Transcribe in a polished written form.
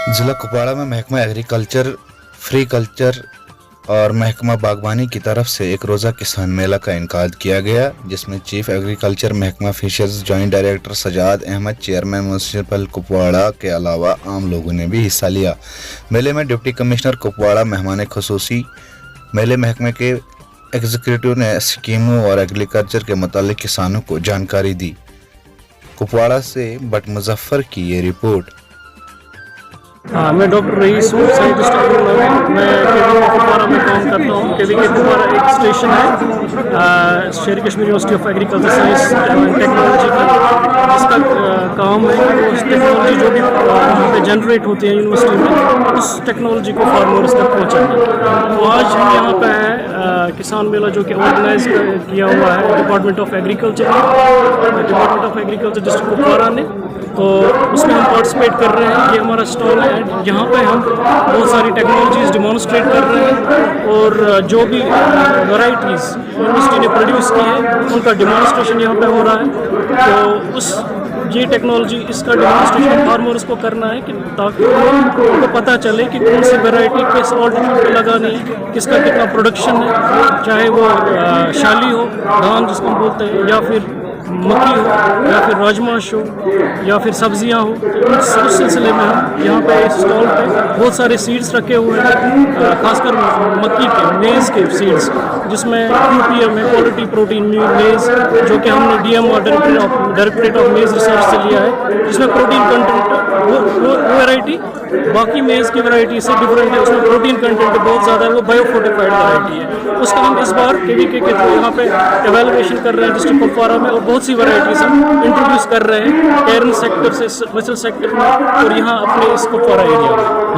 ضلع کپواڑہ میں محکمہ ایگریکلچر، فری کلچر اور محکمہ باغبانی کی طرف سے ایک روزہ کسان میلہ کا انعقاد کیا گیا، جس میں چیف ایگریکلچر محکمہ fisheries joint director Sajjad Ahmad, chairman municipal Kupwara کے علاوہ عام لوگوں نے بھی حصہ لیا۔ میلے میں ڈپٹی کمشنر کپواڑہ مہمان خصوصی میلے محکمے کے ایگزیکٹو نے اسکیموں اور ایگریکلچر کے متعلق کسانوں کو جانکاری دی۔ کپواڑہ سے بٹ مظفر کی یہ رپورٹ۔ میں ڈاکٹر رئیس ہوں، سائنٹسٹ ہوں۔ میں کپواڑہ میں کام کرتا ہوں۔ کے کپواڑہ ایک اسٹیشن ہے شیر Kashmir university of agriculture science and technology کا، جس کا کام ہے کہ اس ٹیکنالوجی جو بھی وہاں پہ جنریٹ ہوتی ہے یونیورسٹی میں، اس ٹیکنالوجی کو فارمرز تک پہنچانا۔ تو آج ہم یہاں پہ ہے کسان میلہ جو کہ آرگنائز کیا ہوا ہے department of agriculture district Kupwara نے۔ تو اس میں ہم پارٹیسپیٹ کر رہے ہیں۔ یہ ہمارا اسٹال ہے، یہاں پہ ہم بہت ساری ٹیکنالوجیز ڈیمانسٹریٹ کر رہے ہیں، اور جو بھی ورائٹیز یونیورسٹی نے پروڈیوس کی ہے ان کا ڈیمانسٹریشن یہاں پہ ہو رہا ہے۔ تو یہ ٹیکنالوجی، اس کا ڈیمانسٹریشن فارمرز کو کرنا ہے کہ تاکہ ان کو پتہ چلے کہ کون سی ورائٹی کس آلٹیٹیوڈ پہ لگانی ہے، کس کا کتنا پروڈکشن ہے، چاہے وہ شالی ہو، دھان جس کو ہم بولتے ہیں، یا پھر مکئی ہو، یا پھر راجماش ہو، یا پھر سبزیاں ہو۔ اس سلسلے میں ہم یہاں پہ اس اسٹال پہ بہت سارے سیڈز رکھے ہوئے ہیں، خاص کر مکئی کے، میز کے سیڈز، جس میں QPM ہے، کوالٹی پروٹین میز، جو کہ ہم نے DMO directorate of maze research سے لیا ہے، جس میں پروٹین کنٹینٹ وہ ورائٹی باقی میز کی ورائٹی سے ڈفرینٹ ہے۔ اس میں پروٹین کنٹینٹ بہت زیادہ ہے، وہ بایو فورٹیفائڈ ورائٹی ہے۔ اس کا ہم اس بار KVK کے تھرو یہاں پہ ایویلویشن کر رہے ہیں ڈسٹرکٹ کپواڑہ میں، اور بہت سی ورائٹیز ہم انٹروڈیوس کر رہے ہیں کیرن سیکٹر سے، مسل سیکٹر میں، اور یہاں اپنے اس کپواڑہ ایریا میں۔